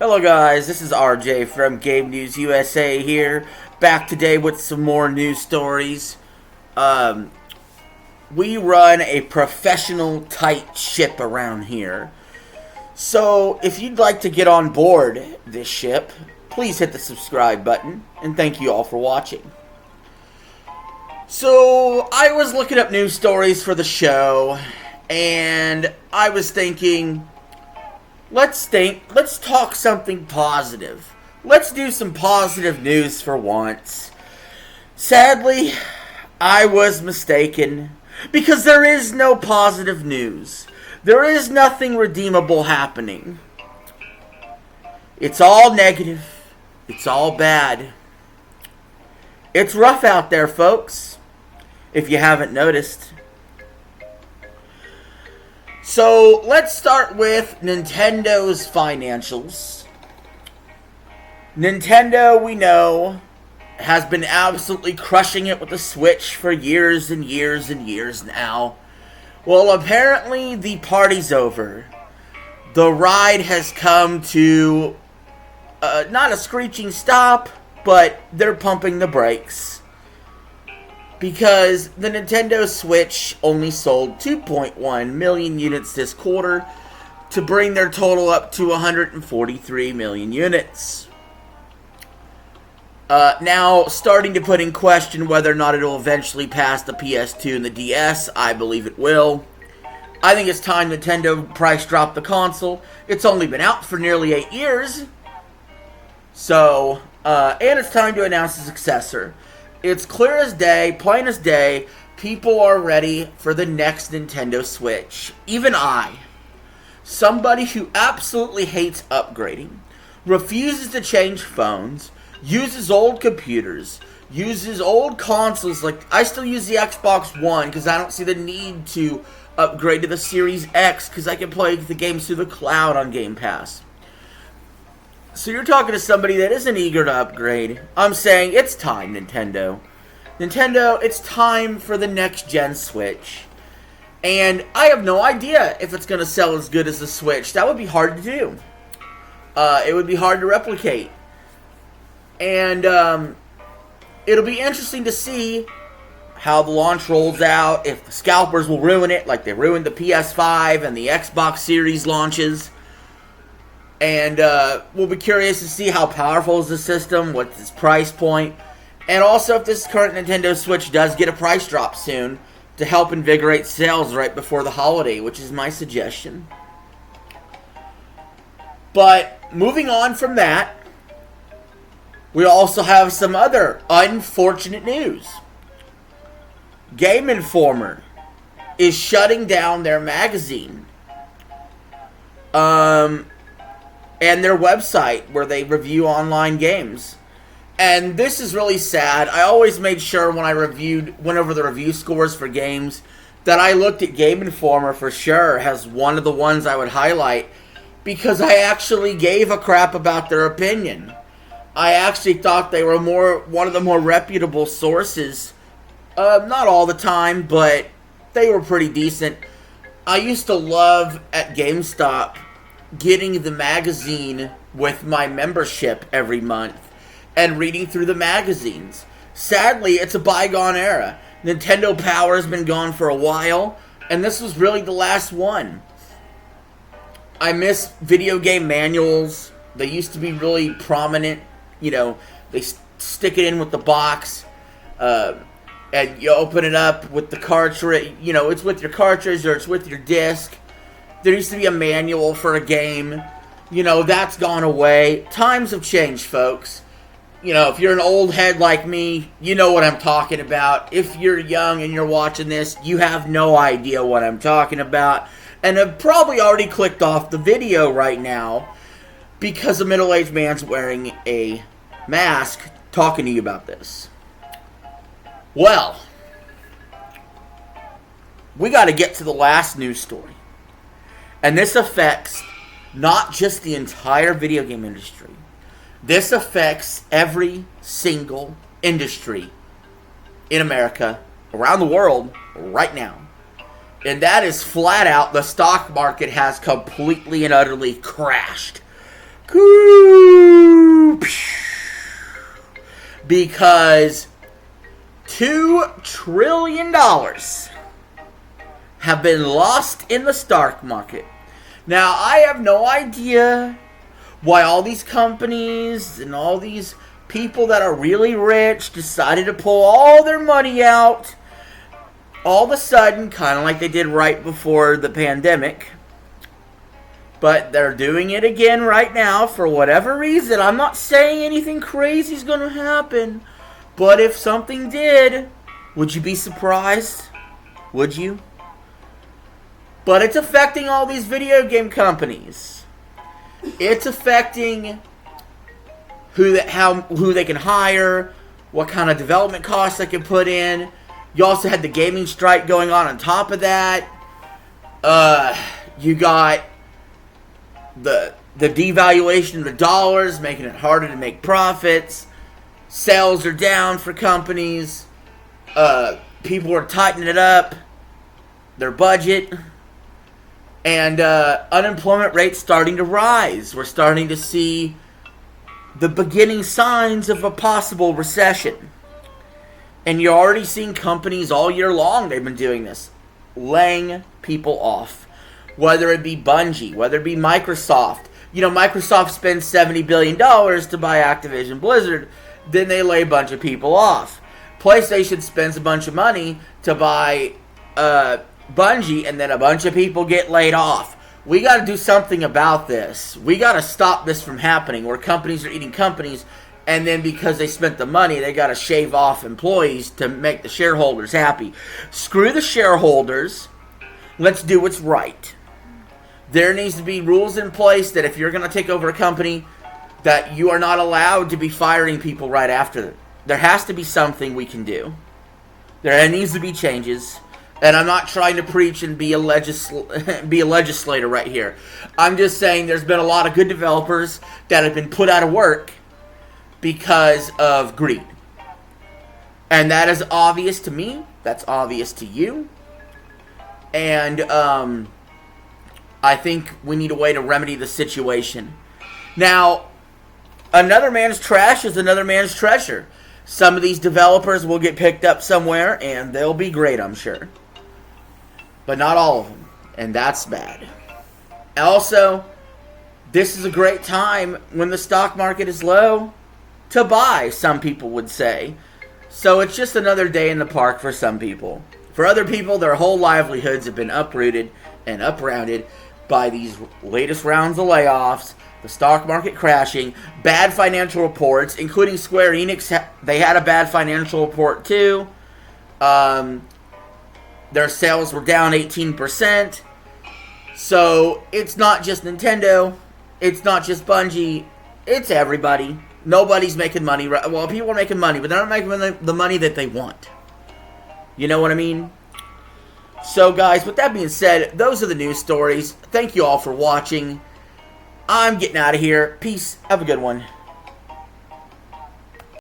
Hello guys, this is RJ from Game News USA here, back today with some more news stories. We run a professional tight ship around here. So if you'd like to get on board this ship, please hit the subscribe button, and thank you all for watching. So I was looking up news stories for the show, and I was thinking, let's talk something positive. Let's do some positive news for once. Sadly, I was mistaken, because there is no positive news. There is nothing redeemable happening. It's all negative. It's all bad. It's rough out there, folks, if you haven't noticed. So, let's start with Nintendo's financials. Nintendo, we know, has been absolutely crushing it with the Switch for years and years and years now. Well, apparently the party's over. The ride has come to, not a screeching stop, but they're pumping the brakes. Because the Nintendo Switch only sold 2.1 million units this quarter to bring their total up to 143 million units. Now, starting to put in question whether or not it will eventually pass the PS2 and the DS, I believe it will. I think it's time Nintendo price dropped the console. It's only been out for nearly 8 years. So, and it's time to announce a successor. It's clear as day, plain as day, people are ready for the next Nintendo Switch. Even I, somebody who absolutely hates upgrading, refuses to change phones, uses old computers, uses old consoles. Like, I still use the Xbox One because I don't see the need to upgrade to the Series X because I can play the games through the cloud on Game Pass. So you're talking to somebody that isn't eager to upgrade. I'm saying it's time, Nintendo. Nintendo, it's time for the next gen Switch. And I have no idea if it's going to sell as good as the Switch. That would be hard to do. It would be hard to replicate. And it'll be interesting to see how the launch rolls out. If the scalpers will ruin it like they ruined the PS5 and the Xbox Series launches. And we'll be curious to see how powerful is the system, what's its price point, and also if this current Nintendo Switch does get a price drop soon to help invigorate sales right before the holiday, which is my suggestion. But moving on from that, we also have some other unfortunate news. Game Informer is shutting down their magazine. And their website where they review online games. And this is really sad. I always made sure when I went over the review scores for games that I looked at Game Informer for sure as one of the ones I would highlight because I actually gave a crap about their opinion. I actually thought they were one of the more reputable sources. Not all the time, but they were pretty decent. I used to love at GameStop getting the magazine with my membership every month and reading through the magazines. Sadly, it's a bygone era. Nintendo Power has been gone for a while, and this was really the last one. I miss video game manuals. They used to be really prominent. You know, they stick it in with the box, and you open it up with the cartridge. You know, it's with your cartridge or it's with your disc. There used to be a manual for a game. You know, that's gone away. Times have changed, folks. You know, if you're an old head like me, you know what I'm talking about. If you're young and you're watching this, you have no idea what I'm talking about. And have probably already clicked off the video right now because a middle-aged man's wearing a mask talking to you about this. Well, we got to get to the last news story. And this affects not just the entire video game industry. This affects every single industry in America, around the world, right now. And that is flat out, the stock market has completely and utterly crashed. because $2 trillion have been lost in the stock market. Now, I have no idea why all these companies and all these people that are really rich decided to pull all their money out all of a sudden, kind of like they did right before the pandemic. But they're doing it again right now for whatever reason. I'm not saying anything crazy is going to happen. But if something did, would you be surprised? Would you? But it's affecting all these video game companies. It's affecting who they can hire, what kind of development costs they can put in. You also had the gaming strike going on top of that. You got the devaluation of the dollars, making it harder to make profits. Sales are down for companies. People are tightening it up, their budget. And unemployment rate's starting to rise. We're starting to see the beginning signs of a possible recession. And you're already seeing companies all year long, they've been doing this, laying people off. Whether it be Bungie, whether it be Microsoft. You know, Microsoft spends $70 billion to buy Activision Blizzard. Then they lay a bunch of people off. PlayStation spends a bunch of money to buy Bungie, and then a bunch of people get laid off. We got to do something about this. We got to stop this from happening, where companies are eating companies, and then because they spent the money, they got to shave off employees to make the shareholders happy. Screw the shareholders. Let's do what's right. There needs to be rules in place that if you're going to take over a company, that you are not allowed to be firing people right after. There has to be something we can do. There needs to be changes. And I'm not trying to preach and be a legislator right here. I'm just saying there's been a lot of good developers that have been put out of work because of greed. And that is obvious to me. That's obvious to you. And I think we need a way to remedy the situation. Now, another man's trash is another man's treasure. Some of these developers will get picked up somewhere, and they'll be great, I'm sure. But not all of them, and that's bad. Also, this is a great time when the stock market is low to buy, some people would say. So it's just another day in the park for some people. For other people, their whole livelihoods have been uprooted and uprounded by these latest rounds of layoffs, the stock market crashing, bad financial reports, including Square Enix. They had a bad financial report too. Their sales were down 18%. So it's not just Nintendo. It's not just Bungie. It's everybody. Nobody's making money. Well, people are making money, but they're not making the money that they want. You know what I mean? So, guys, with that being said, those are the news stories. Thank you all for watching. I'm getting out of here. Peace. Have a good one.